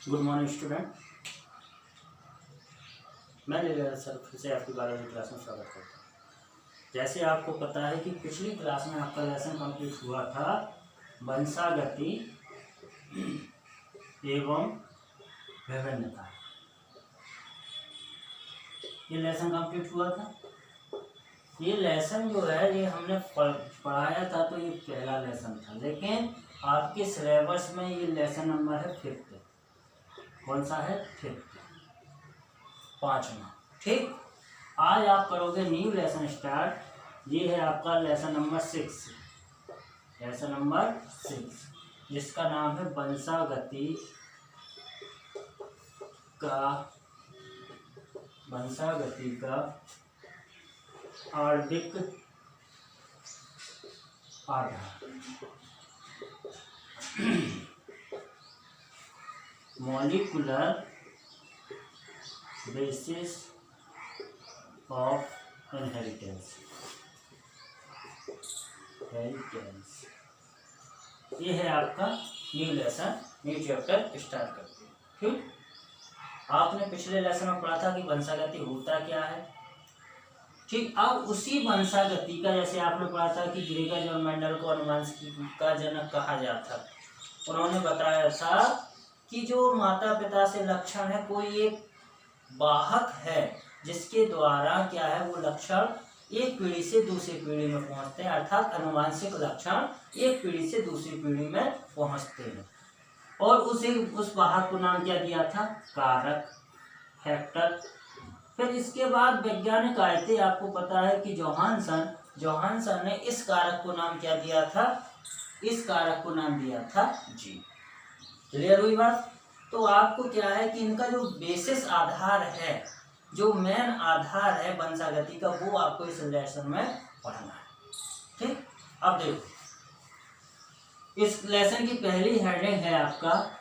Good morning student. मैं लीला sir फिर से आपकी 12वीं क्लास में स्वागत करता हूँ। जैसे आपको पता है कि पिछली क्लास में आपका लेसन कंप्लीट हुआ था वंशागति एवं विभिन्नता। ये लेसन कंप्लीट हुआ था। ये लेसन जो है ये हमने पढ़ाया था, तो ये पहला लेसन था, लेकिन आपके सिलेबस में ये लेसन नंबर है 5th। कौन सा है? 5th, 5वां। ठीक, आज आप करोगे न्यू लेसन स्टार्ट। ये है आपका लेसन नंबर 6, लेसन नंबर 6, जिसका नाम है वंशागति का आणविक आधार, मॉलिक्यूलर बेसिस ऑफ इनहेरिटेंस। ये है आपका new lesson, new chapter start करते हैं। ठीक, आपने पिछले लेसन में पढ़ा था कि वंशागति होता क्या है। ठीक, अब उसी वंशागति का, जैसे आपने पढ़ा था कि ग्रेगर और मेंडल को अनुवांशिकी का जनक कहा जाता था। उन्होंने बताया था कि जो माता पिता से लक्षण है, कोई एक वाहक है जिसके द्वारा क्या है वो लक्षण एक पीढ़ी से दूसरी पीढ़ी में पहुंचते हैं, अर्थात अनुवांशिक लक्षण एक पीढ़ी से दूसरी पीढ़ी में पहुंचते हैं। और उस वाहक को नाम क्या दिया था? कारक, फैक्टर। फिर इसके बाद वैज्ञानिक आए थे, आपको पता है कि जोहानसन ने इस कारक को नाम क्या दिया था? इस कारक को नाम दिया था जी। क्लियर हुई बात? तो आपको क्या है कि इनका जो बेसिस आधार है, जो मेन आधार है वंशागति का, वो आपको इस लेसन में पढ़ना है। ठीक, अब देखो, इस लेसन की पहली हेडिंग है आपका,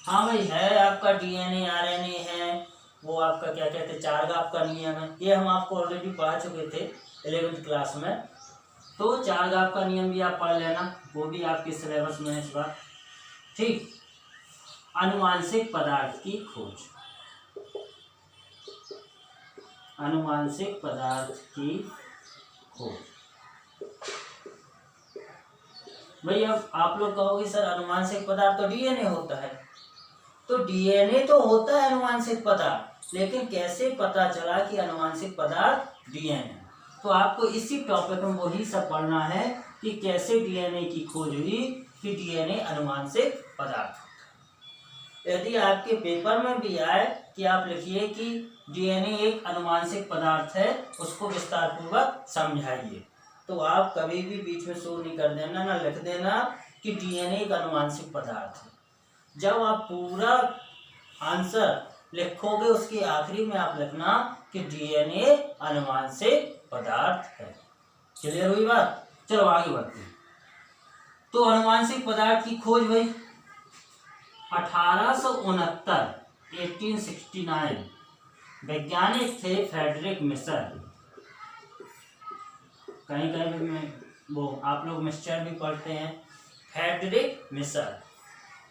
हाँ भाई है आपका डीएनए आरएनए है, वो आपका क्या कहते हैं चारगाप का नियम है। ये हम आपको ऑलरेडी पढ़ा चुके थे 11th क्लास में, तो चारगाप का नियम भी आप पढ़ लेना, वो भी आपके सिलेबस में है इस बार। ठीक, आनुवांशिक पदार्थ की खोज, आनुवांशिक पदार्थ की खोज। भाई अब आप लोग कहोगे सर आनुवांशिक पदार्थ तो डीएनए होता है, तो डीएनए तो होता है आनुवांशिक पदार्थ, लेकिन कैसे पता चला कि आनुवांशिक पदार्थ डीएनए? तो आपको इसी टॉपिक में वही सब पढ़ना है कि कैसे डीएनए की खोज हुई, कि डीएनए आनुवांशिक पदार्थ। यदि आपके पेपर में भी आए कि आप लिखिए कि डीएनए एक आनुवांशिक पदार्थ है, उसको विस्तार पूर्वक समझाइए, तो आप कभी भी बीच में शो नहीं कर देना, ना लिख देना कि डीएनए एक आनुवांशिक पदार्थ है। जब आप पूरा आंसर लिखोगे, उसके आखिरी में आप लिखना कि डीएनए आनुवांशिक पदार्थ है। क्लियर हुई बात? चलो आगे बढ़ते हैं। तो आनुवांशिक पदार्थ की खोज हुई 1869 वैज्ञानिक थे फ्रेडरिक मिशर। कहीं कहीं में वो आप लोग मिस्टर भी पढ़ते हैं। फ्रेडरिक मिशर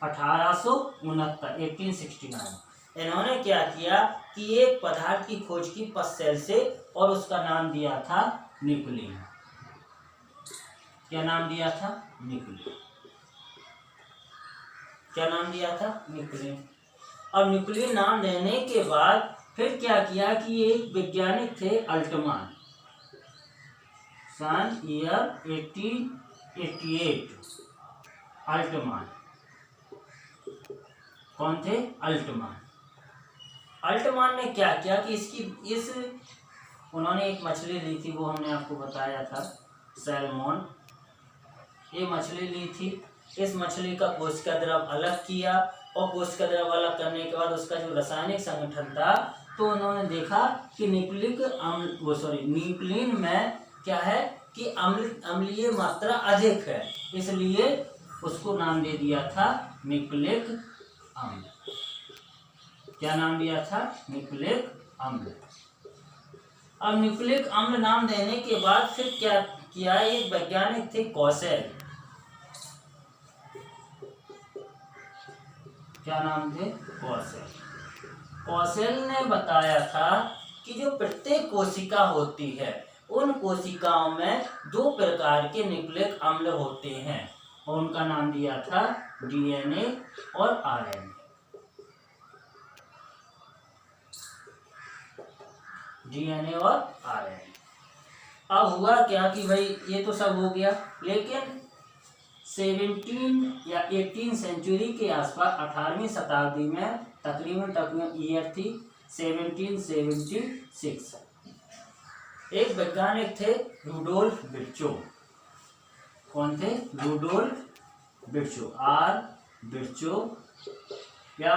1869 इन्होंने क्या किया कि एक पदार्थ की खोज की पस सेल से, और उसका नाम दिया था न्यूक्लिन। क्या नाम दिया था? न्यूक्लिन। क्या नाम दिया था? न्यूक्लिन। अब न्यूक्लिन नाम देने के बाद फिर क्या किया कि एक वैज्ञानिक थे अल्टमान, सन ईयर 1888। अल्टमान कौन थे? अल्टमान ने क्या किया कि उन्होंने एक मछली ली थी, वो हमने आपको बताया था, सैल्मोन। ये मछली ली थी, इस मछली का कोशिका द्रव अलग किया, और कोशिका द्रव अलग करने के बाद उसका जो रासायनिक संगठन था, तो उन्होंने देखा कि न्यूक्लिन में क्या है कि अम्लीय मात्रा अधिक है, इसलिए उसको नाम दे दिया था न्यूक्लिक अम्ल। क्या नाम दिया था? न्यूक्लिक अम्ल। अब न्यूक्लिक अम्ल नाम देने के बाद फिर क्या किया, एक वैज्ञानिक थे कौशल, क्या नाम थे? कौशल। कौशल ने बताया था कि जो प्रत्येक कोशिका होती है उन कोशिकाओं में 2 प्रकार के न्यूक्लिक अम्ल होते हैं और उनका नाम दिया था डीएनए और आरएनए। डीएनए और आरएनए। अब हुआ क्या कि भाई ये तो सब हो गया, लेकिन 17 या 18 सेंचुरी के आसपास 18वीं शताब्दी में तकरीबन ईयर थी 1776। एक वैज्ञानिक थे रुडोल्फ विर्चो। कौन थे? रुडोल्फ विर्चो, आर विर्चो, या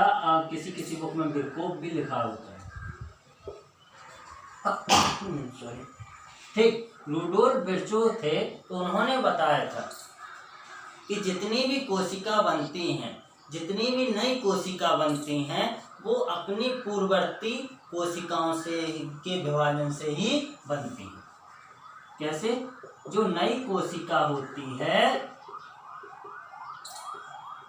किसी किसी बुक में विर्कोव भी लिखा होता है। सॉरी, ठीक, रुडोल्फ विर्चो थे। तो उन्होंने बताया था कि जितनी भी कोशिका बनती हैं, जितनी भी नई कोशिका बनती हैं, वो अपनी पूर्ववर्ती कोशिकाओं से के विभाजन से ही बनती है। कैसे? जो नई कोशिका होती है,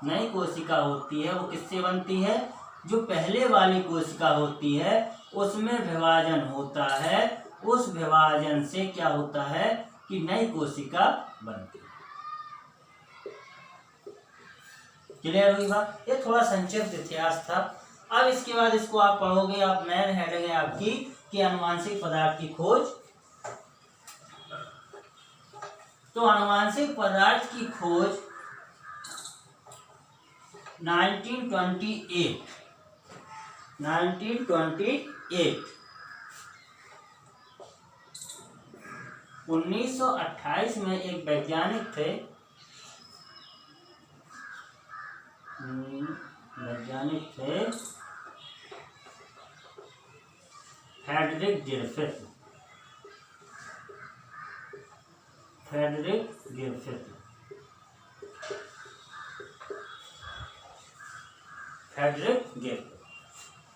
नई कोशिका होती है वो किससे बनती है? जो पहले वाली कोशिका होती है उसमें विभाजन होता है, उस विभाजन से क्या होता है कि नई कोशिका बनती है। क्लियर हुई बात? ये थोड़ा संक्षिप्त इतिहास था। अब इसके बाद इसको आप पढ़ोगे, आप मेन हेडिंग है आपकी कि अनुवांशिक पदार्थ की खोज। तो अनुवांशिक पदार्थ की खोज 1928 1928 में एक वैज्ञानिक थे, फ्रेडरिक ग्रिफिथ।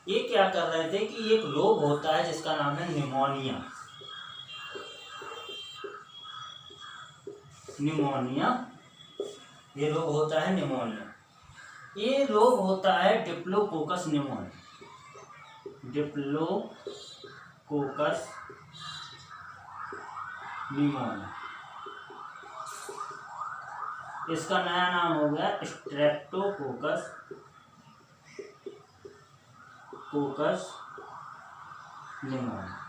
ये क्या कर रहे थे कि एक रोग होता है जिसका नाम है निमोनिया। ये रोग होता है निमोनिया। ये रोग होता है डिप्लोकोकस निमोनिया। इसका नया नाम हो गया स्ट्रेप्टोकोकस निमोनिया।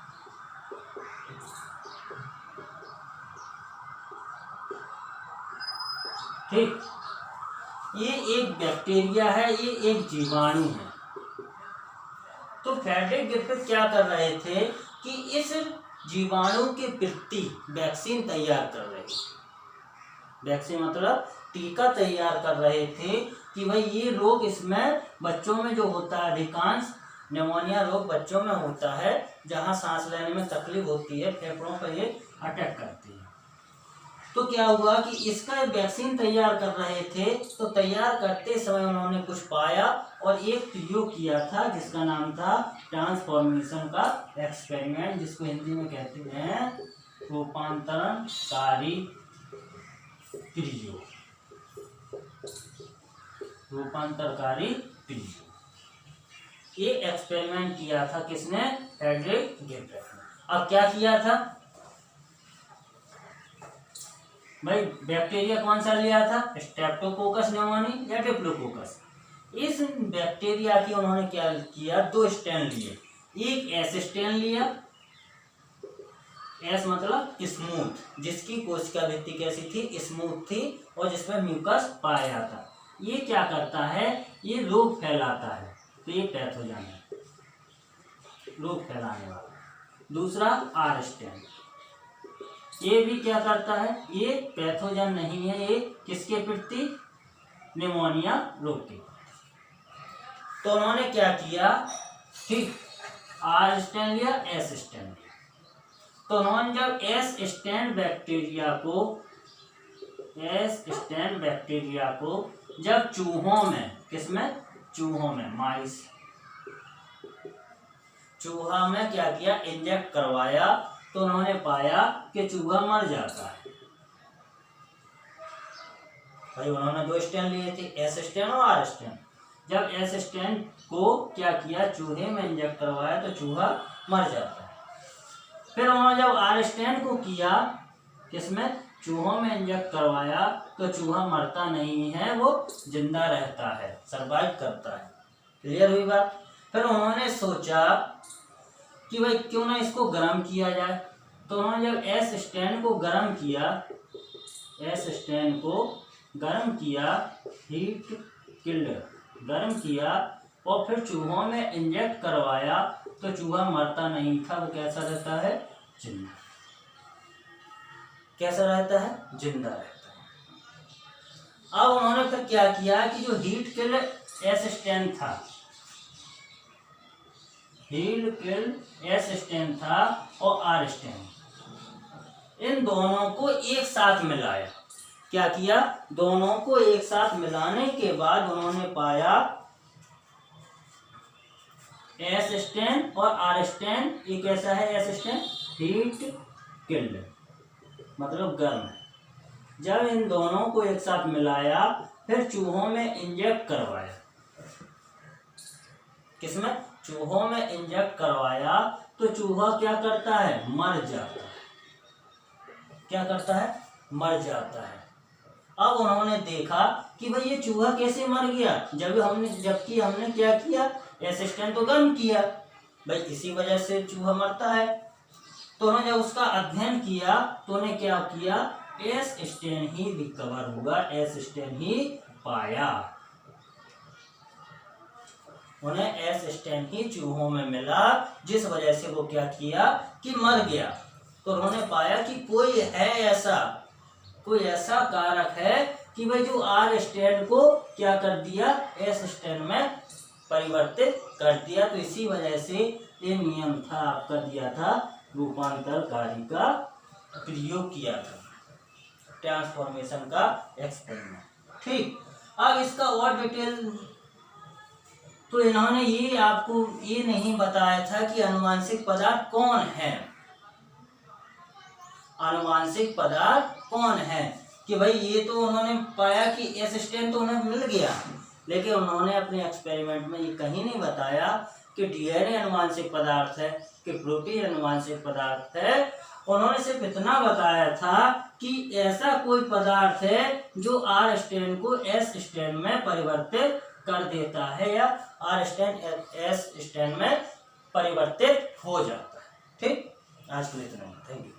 ठीक, ये एक बैक्टीरिया है, ये एक जीवाणु है। तो फ्रेडरिक ग्रिफिथ क्या कर रहे थे कि इस जीवाणु के प्रति वैक्सीन तैयार कर रहे थे। वैक्सीन मतलब टीका तैयार कर रहे थे कि भाई ये रोग इसमें बच्चों में जो होता है, अधिकांश निमोनिया रोग बच्चों में होता है, जहां सांस लेने में तकलीफ होती है, फेफड़ों पर ये अटैक करती है। तो क्या हुआ कि इसका वैक्सीन तैयार कर रहे थे। तो तैयार करते समय उन्होंने कुछ पाया और एक प्रयोग किया था जिसका नाम था ट्रांसफॉर्मेशन का एक्सपेरिमेंट, जिसको हिंदी में कहते हैं रूपांतरणकारी प्रयोग। ये एक्सपेरिमेंट किया था किसने? फ्रेडरिक ग्रिफिथ ने। अब क्या किया था भाई? बैक्टीरिया कौन सा लिया था? स्ट्रेप्टोकोकस निमोनिया या डिप्लोकोकस। इस बैक्टीरिया की उन्होंने क्या किया? 2 स्ट्रेन लिए। एक एस स्ट्रेन लिया, एस मतलब स्मूथ, जिसकी कोशिका भित्ति कैसी थी? स्मूथ थी और जिसमें म्यूकस पाया जाता। ये क्या करता है? ये रोग फैलाता है, तो ये पैथोजन है, रोग फैलाने वाला। दूसरा आर स्ट्रेन, ये भी क्या करता है? ये पैथोजन नहीं है, ये किसके प्रति? निमोनिया रोग के। तो उन्होंने क्या किया? ठीक, आर स्ट्रेन लिया, एस स्ट्रेन लिया। तो उन्होंने जब एस स्ट्रेन बैक्टीरिया को जब चूहों में, किसमें? चूहों में, माइस, चूहा में क्या किया? इंजेक्ट करवाया। तो उन्होंने पाया कि चूहा मर जाता है। भाई उन्होंने 2 स्ट्रेन लिए थे, एस स्ट्रेन और आर स्ट्रेन। जब एस स्टेन को क्या किया, चूहे में इंजेक्ट करवाया तो चूहा मर जाता है। फिर उन्होंने जब आर स्टेन को किया, किसमें, चूहों में इंजेक्ट करवाया तो चूहा मरता नहीं है, वो जिंदा रहता है, सरवाइव करता है। क्लियर हुई बात। फिर उन्होंने सोचा कि भाई क्यों ना इसको गर्म किया जाए। तो उन्होंने जब एस स्टेन को गर्म किया, एस स्टेन को गर्म किया, हीट किल्ड, गर्म किया और फिर चूहों में इंजेक्ट करवाया तो चूहा मरता नहीं था, वो कैसा रहता है, जिंदा। कैसा रहता है, जिंदा रहता है। अब उन्होंने फिर क्या किया कि जो हीट किल्ड एस स्टेन था, हीट किल्ड एस स्टेन था और आर स्टेन, इन दोनों को एक साथ मिलाया। क्या किया, दोनों को एक साथ मिलाने के बाद उन्होंने पाया एस स्टेन और आर स्टेन एक ऐसा है, एस स्टेन हीट किल्ड मतलब गर्म है। जब इन दोनों को एक साथ मिलाया फिर चूहों में इंजेक्ट करवाया, किसमें, चूहों में इंजेक्ट करवाया तो चूहा क्या करता है, मर जाता है। क्या करता है, मर जाता है। अब उन्होंने देखा कि भाई ये चूहा कैसे मर गया, जबकि हमने क्या किया, एस स्टेन तो गर्म किया, भाई इसी वजह से चूहा मरता है। तो उन्होंने जब उसका अध्ययन किया तो उन्हें क्या किया, एस स्टेन ही रिकवर हुआ, एस स्टेन ही पाया, उन्हें एस स्टेन ही चूहों में मिला, जिस वजह से वो क्या किया कि मर गया। तो उन्होंने पाया कि कोई ऐसा कारक है कि भाई जो आर स्टेन को क्या कर दिया, एस स्टेन में परिवर्तित कर दिया। तो इसी वजह से ये नियम था आपका दिया था, रूपांतरकारी का प्रयोग किया था, ट्रांसफॉर्मेशन का एक्सपेरिमेंट। ठीक, अब इसका और डिटेल, तो इन्होंने ये आपको ये नहीं बताया था कि अनुवांशिक पदार्थ कौन है, अनुवांशिक पदार्थ कौन है, कि भाई ये तो उन्होंने पाया कि एस स्टेन तो उन्हें मिल गया, लेकिन उन्होंने अपने एक्सपेरिमेंट में ये कहीं नहीं बताया कि डीएनए अनुवांशिक पदार्थ है, कि प्रोटीन अनुवांशिक पदार्थ है। उन्होंने सिर्फ इतना बताया था कि ऐसा कोई पदार्थ है जो आर स्टेन को एस स्टेन में परिवर्तित कर देता है या आर स्टेन एस स्टेन में परिवर्तित हो जाता है। ठीक, आज के लिए इतना ही, थैंक यू।